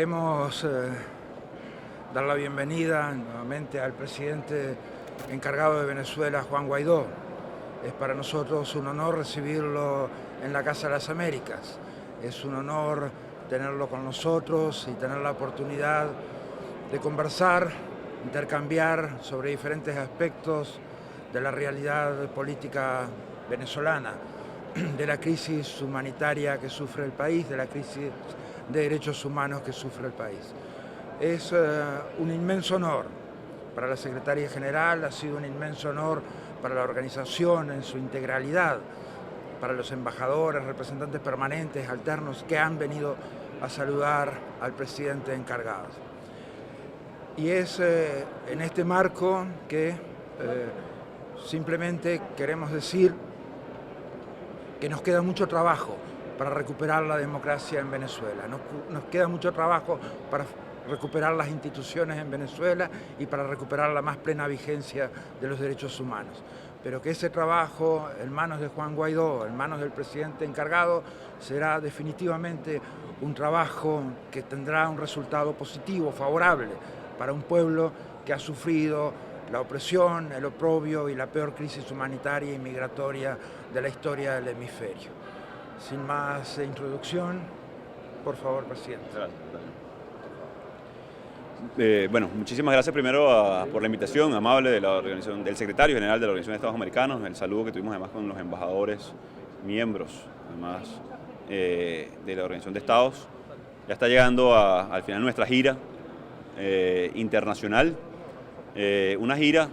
Queremos dar la bienvenida nuevamente al presidente encargado de Venezuela, Juan Guaidó. Es para nosotros un honor recibirlo en la Casa de las Américas. Es un honor tenerlo con nosotros y tener la oportunidad de conversar, intercambiar sobre diferentes aspectos de la realidad política venezolana, de la crisis humanitaria que sufre el país, de la crisis de derechos humanos que sufre el país. Es un inmenso honor para la Secretaría General, ha sido un inmenso honor para la organización en su integralidad, para los embajadores, representantes permanentes, alternos, que han venido a saludar al presidente encargado. Y es en este marco que simplemente queremos decir que nos queda mucho trabajo para recuperar la democracia en Venezuela. Nos queda mucho trabajo para recuperar las instituciones en Venezuela y para recuperar la más plena vigencia de los derechos humanos. Pero que ese trabajo en manos de Juan Guaidó, en manos del presidente encargado, será definitivamente un trabajo que tendrá un resultado positivo, favorable, para un pueblo que ha sufrido la opresión, el oprobio y la peor crisis humanitaria y migratoria de la historia del hemisferio. Sin más introducción, por favor, presidente. Bueno, muchísimas gracias primero por la invitación amable de la organización, del secretario general de la Organización de Estados Americanos, el saludo que tuvimos además con los embajadores, miembros además de la Organización de Estados. Ya está llegando al final nuestra gira internacional, una gira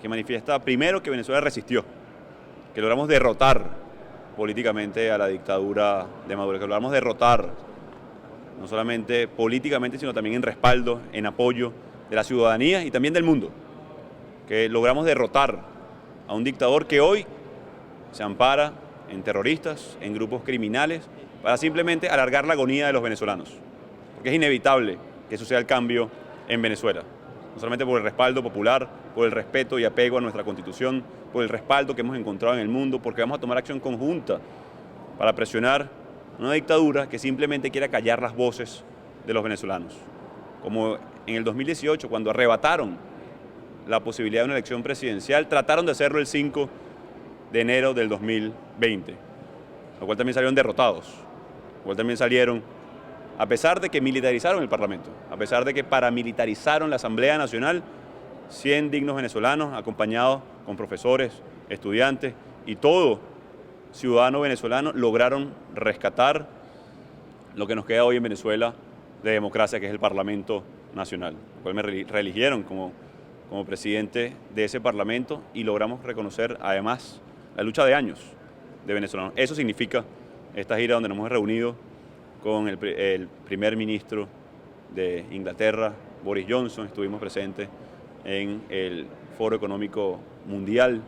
que manifiesta primero que Venezuela resistió, que logramos derrotar políticamente a la dictadura de Maduro, que logramos derrotar no solamente políticamente, sino también en respaldo, en apoyo de la ciudadanía y también del mundo, que logramos derrotar a un dictador que hoy se ampara en terroristas, en grupos criminales, para simplemente alargar la agonía de los venezolanos, porque es inevitable que suceda el cambio en Venezuela, no solamente por el respaldo popular, por el respeto y apego a nuestra Constitución, por el respaldo que hemos encontrado en el mundo, porque vamos a tomar acción conjunta para presionar una dictadura que simplemente quiera callar las voces de los venezolanos. Como en el 2018, cuando arrebataron la posibilidad de una elección presidencial, trataron de hacerlo el 5 de enero del 2020, lo cual también salieron derrotados, lo cual también salieron, a pesar de que militarizaron el Parlamento, a pesar de que paramilitarizaron la Asamblea Nacional, 100 dignos venezolanos acompañados con profesores, estudiantes y todo ciudadano venezolano lograron rescatar lo que nos queda hoy en Venezuela de democracia, que es el Parlamento Nacional, lo cual me reeligieron como presidente de ese Parlamento y logramos reconocer además la lucha de años de venezolanos. Eso significa esta gira donde nos hemos reunido con el primer ministro de Inglaterra, Boris Johnson, estuvimos presentes en el Foro Económico Mundial,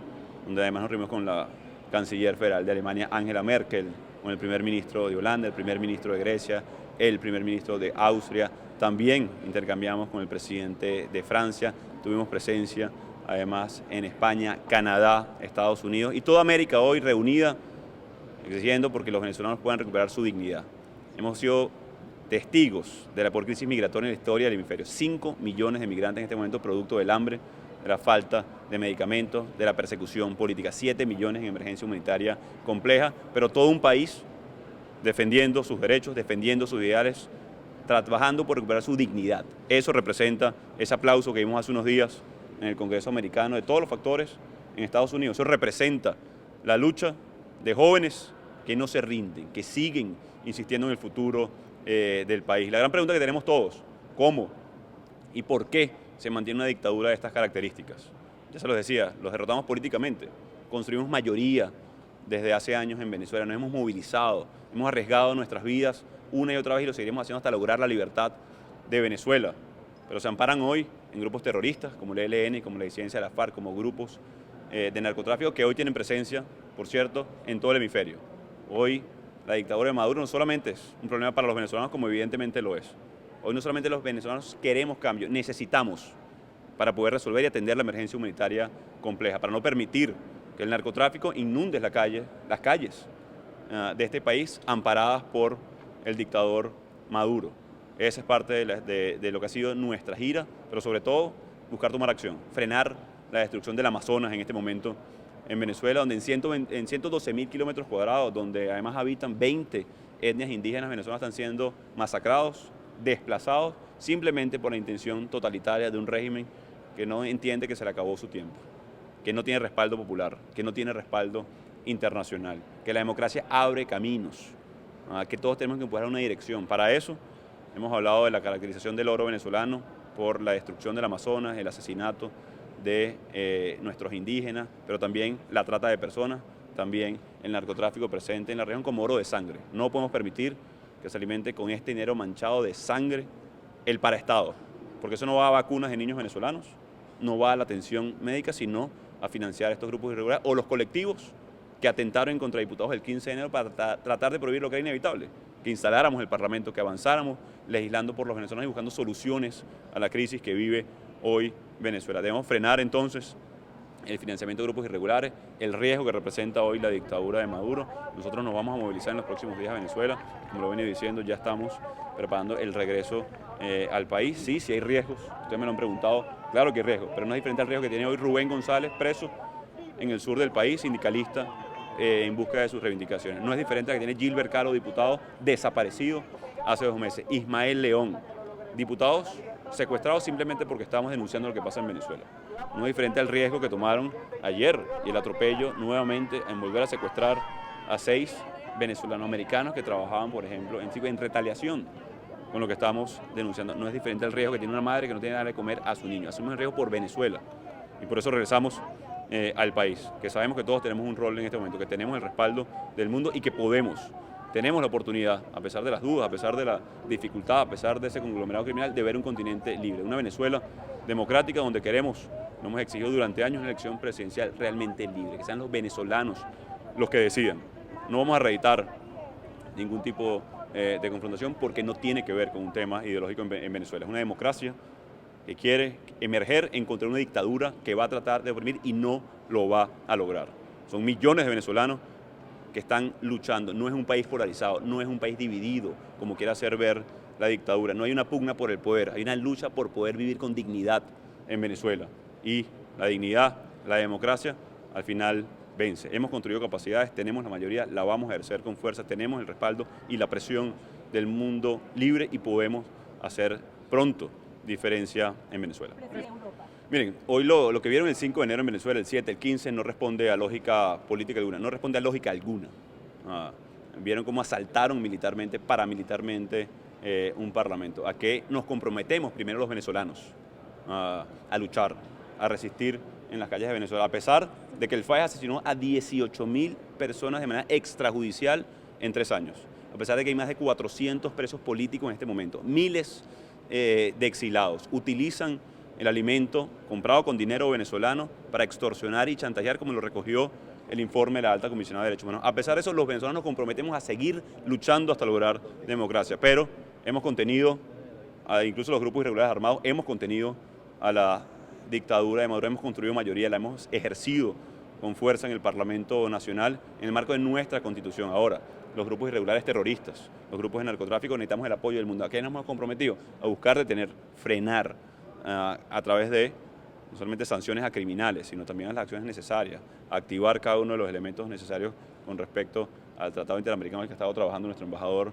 donde además nos reunimos con la canciller federal de Alemania, Angela Merkel, con el primer ministro de Holanda, el primer ministro de Grecia, el primer ministro de Austria. También intercambiamos con el presidente de Francia, tuvimos presencia además en España, Canadá, Estados Unidos y toda América hoy reunida, exigiendo porque los venezolanos puedan recuperar su dignidad. Hemos sido testigos de la peor crisis migratoria en la historia del hemisferio. 5 millones de migrantes en este momento producto del hambre, de la falta de medicamentos, de la persecución política. 7 millones en emergencia humanitaria compleja, pero todo un país defendiendo sus derechos, defendiendo sus ideales, trabajando por recuperar su dignidad. Eso representa ese aplauso que vimos hace unos días en el Congreso americano de todos los factores en Estados Unidos. Eso representa la lucha de jóvenes que no se rinden, que siguen insistiendo en el futuro del país. La gran pregunta que tenemos todos, ¿cómo y por qué se mantiene una dictadura de estas características? Ya se los decía, los derrotamos políticamente, construimos mayoría desde hace años en Venezuela, nos hemos movilizado, hemos arriesgado nuestras vidas una y otra vez y lo seguiremos haciendo hasta lograr la libertad de Venezuela. Pero se amparan hoy en grupos terroristas como el ELN, como la disidencia de la FARC, como grupos de narcotráfico que hoy tienen presencia, por cierto, en todo el hemisferio. Hoy la dictadura de Maduro no solamente es un problema para los venezolanos, como evidentemente lo es. Hoy no solamente los venezolanos queremos cambio, necesitamos para poder resolver y atender la emergencia humanitaria compleja, para no permitir que el narcotráfico inunde las calles de este país amparadas por el dictador Maduro. Esa es parte de lo que ha sido nuestra gira, pero sobre todo buscar tomar acción, frenar la destrucción del Amazonas en este momento en Venezuela, donde en 112.000 kilómetros cuadrados, donde además habitan 20 etnias indígenas venezolanas, están siendo masacrados, desplazados, simplemente por la intención totalitaria de un régimen que no entiende que se le acabó su tiempo, que no tiene respaldo popular, que no tiene respaldo internacional, que la democracia abre caminos, que todos tenemos que empujar una dirección. Para eso hemos hablado de la caracterización del oro venezolano por la destrucción del Amazonas, el asesinato de nuestros indígenas, pero también la trata de personas, también el narcotráfico presente en la región como oro de sangre. No podemos permitir que se alimente con este dinero manchado de sangre el paraestado, porque eso no va a vacunas de niños venezolanos, no va a la atención médica, sino a financiar estos grupos irregulares o los colectivos que atentaron contra diputados el 15 de enero para tratar de prohibir lo que era inevitable, que instaláramos el Parlamento, que avanzáramos legislando por los venezolanos y buscando soluciones a la crisis que vive hoy Venezuela. Debemos frenar entonces el financiamiento de grupos irregulares, el riesgo que representa hoy la dictadura de Maduro. Nosotros nos vamos a movilizar en los próximos días a Venezuela, como lo venía diciendo, ya estamos preparando el regreso al país. Sí hay riesgos, ustedes me lo han preguntado, claro que hay riesgos, pero no es diferente al riesgo que tiene hoy Rubén González, preso en el sur del país, sindicalista, en busca de sus reivindicaciones. No es diferente al que tiene Gilbert Caro, diputado desaparecido hace 2 meses. Ismael León, diputados secuestrados simplemente porque estamos denunciando lo que pasa en Venezuela. No es diferente al riesgo que tomaron ayer y el atropello nuevamente en volver a secuestrar a 6 venezolano-americanos que trabajaban, por ejemplo, en retaliación con lo que estamos denunciando. No es diferente al riesgo que tiene una madre que no tiene nada de comer a su niño. Asumimos el riesgo por Venezuela y por eso regresamos al país, que sabemos que todos tenemos un rol en este momento, que tenemos el respaldo del mundo y que tenemos la oportunidad, a pesar de las dudas, a pesar de la dificultad, a pesar de ese conglomerado criminal, de ver un continente libre, una Venezuela democrática donde queremos, lo hemos exigido durante años, una elección presidencial realmente libre, que sean los venezolanos los que decidan. No vamos a reeditar ningún tipo de confrontación porque no tiene que ver con un tema ideológico en Venezuela. Es una democracia que quiere emerger en contra de una dictadura que va a tratar de oprimir y no lo va a lograr. Son millones de venezolanos que están luchando. No es un país polarizado, no es un país dividido, como quiere hacer ver la dictadura. No hay una pugna por el poder, hay una lucha por poder vivir con dignidad en Venezuela. Y la dignidad, la democracia, al final vence. Hemos construido capacidades, tenemos la mayoría, la vamos a ejercer con fuerza, tenemos el respaldo y la presión del mundo libre y podemos hacer pronto diferencia en Venezuela. Miren, hoy lo que vieron el 5 de enero en Venezuela, el 7, el 15, no responde a lógica política alguna, no responde a lógica alguna. Vieron cómo asaltaron militarmente, paramilitarmente un parlamento. ¿A qué nos comprometemos primero los venezolanos? A luchar, a resistir en las calles de Venezuela, a pesar de que el FAES asesinó a 18.000 personas de manera extrajudicial en 3 años, a pesar de que hay más de 400 presos políticos en este momento, miles de exilados, utilizan el alimento comprado con dinero venezolano para extorsionar y chantajear, como lo recogió el informe de la Alta Comisionada de Derechos Humanos. A pesar de eso, los venezolanos nos comprometemos a seguir luchando hasta lograr democracia, pero hemos contenido, incluso los grupos irregulares armados, hemos contenido a la dictadura de Maduro, hemos construido mayoría, la hemos ejercido con fuerza en el Parlamento Nacional en el marco de nuestra Constitución. Ahora, los grupos irregulares terroristas, los grupos de narcotráfico, necesitamos el apoyo del mundo. ¿A qué nos hemos comprometido? A buscar detener, frenar, a través de no solamente sanciones a criminales, sino también a las acciones necesarias, a activar cada uno de los elementos necesarios con respecto al Tratado Interamericano en el que ha estado trabajando nuestro embajador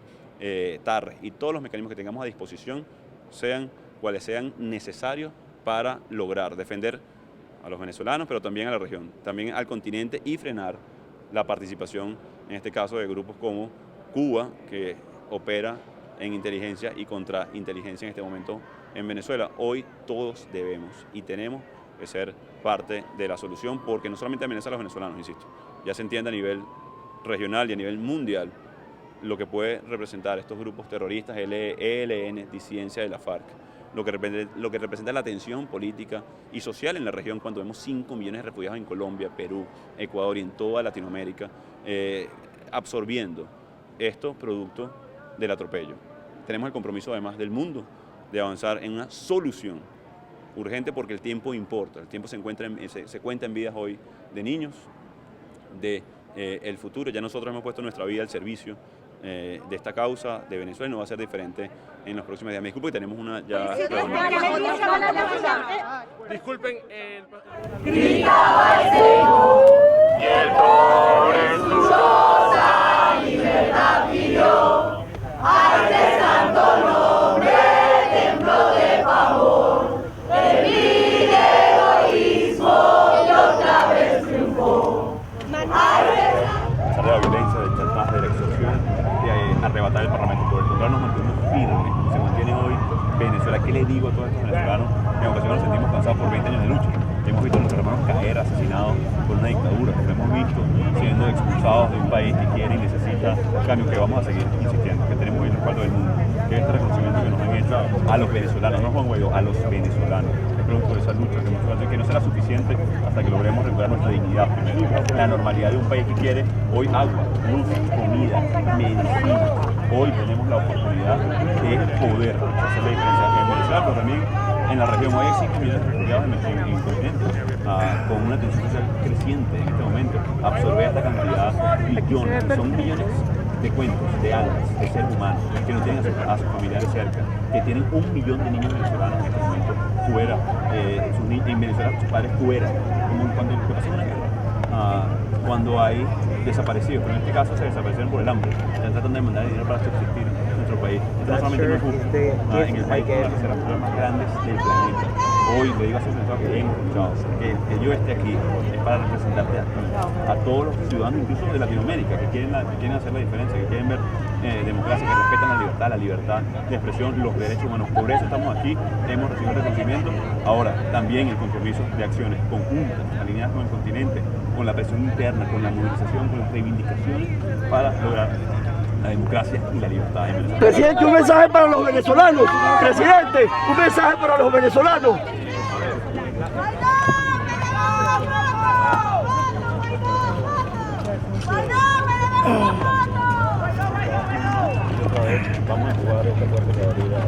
Tarre, y todos los mecanismos que tengamos a disposición, sean cuales sean necesarios para lograr defender a los venezolanos, pero también a la región, también al continente, y frenar la participación, en este caso, de grupos como Cuba, que opera en inteligencia y contrainteligencia en este momento en Venezuela. Hoy todos debemos y tenemos que ser parte de la solución, porque no solamente amenaza a los venezolanos, insisto, ya se entiende a nivel regional y a nivel mundial lo que puede representar estos grupos terroristas, ELN, disidencia de la FARC, lo que representa la tensión política y social en la región cuando vemos 5 millones de refugiados en Colombia, Perú, Ecuador y en toda Latinoamérica, absorbiendo esto producto del atropello. Tenemos el compromiso además del mundo de avanzar en una solución urgente, porque el tiempo importa, el tiempo se cuenta en vidas hoy de niños, de el futuro. Ya nosotros hemos puesto nuestra vida al servicio de esta causa de Venezuela y no va a ser diferente en los próximos días. Me disculpo que tenemos una ya reunión. Disculpen. Gritaba el Señor y el pobre en su choza libertad pidió. A este santo nombre templo de pavor, de vil egoísmo y otra vez triunfó. A pesar de la violencia, del chantaje, de la extorsión, de arrebatar el Parlamento, por el contrario nos mantenemos firmes, como se mantiene hoy Venezuela. ¿Qué le digo a todos estos venezolanos? En ocasiones nos sentimos cansados por 20 años de lucha. Hemos visto a nuestros hermanos caer asesinados por una dictadura, lo hemos visto siendo expulsados de un país que quiere y necesita cambio, que vamos a seguir insistiendo, que tenemos el respaldo del mundo, que este reconocimiento que nos han hecho a los venezolanos, no Juan Guaidó, a los venezolanos. Espero por esa lucha que hemos hecho, que no será suficiente hasta que logremos recuperar nuestra dignidad primero, la normalidad de un país que quiere hoy agua, luz, comida, medicina. Hoy tenemos la oportunidad de poder hacer la diferencia en Venezuela, pero también en la región. Hoy hay 5 millones de refugiados en el continente, con una tensión social creciente en este momento. Absorber esta cantidad, millones, son millones de cuentos, de almas, de seres humanos que no tienen a sus familiares cerca, que tienen 1 millón de niños venezolanos en este momento fuera, en Venezuela sus padres fuera, como cuando pasa una guerra. Cuando hay desaparecidos, pero en este caso se desaparecieron por el hambre, están tratando de mandar dinero para subsistir en nuestro país. Esto no solamente nos gusta, en el país con las reservas más grandes del planeta. Hoy le digo a esos venezolanos que hemos escuchado, que yo esté aquí es para representarte a ti, a todos los ciudadanos, incluso de Latinoamérica, que quieren hacer la diferencia, que quieren ver democracia, que respetan la libertad de expresión, los derechos humanos. Por eso estamos aquí, hemos recibido el reconocimiento. Ahora, también el compromiso de acciones conjuntas, alineadas con el continente, con la presión interna, con la movilización, con las reivindicaciones para lograr la democracia y la libertad en Venezuela. Presidente, un mensaje para los venezolanos. Presidente, un mensaje para los venezolanos. Vamos a jugar esta cuarta categoría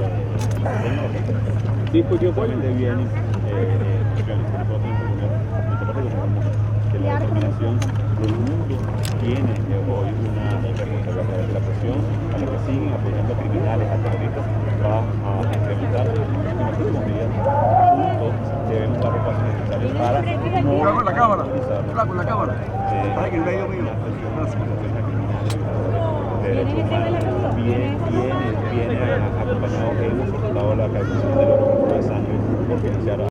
sí, pues yo solamente vienen que la determinación del mundo tiene hoy una responsabilidad a través de la presión a los que siguen apoyando a criminales, a terroristas, va a incrementar en los próximos días. Juntos debemos dar los pasos necesarios para no Con la cámara, con la cámara. Está en el medio mío. Derechos humanos viene acompañado, hemos soportado la causación del oro de sangre por financiar a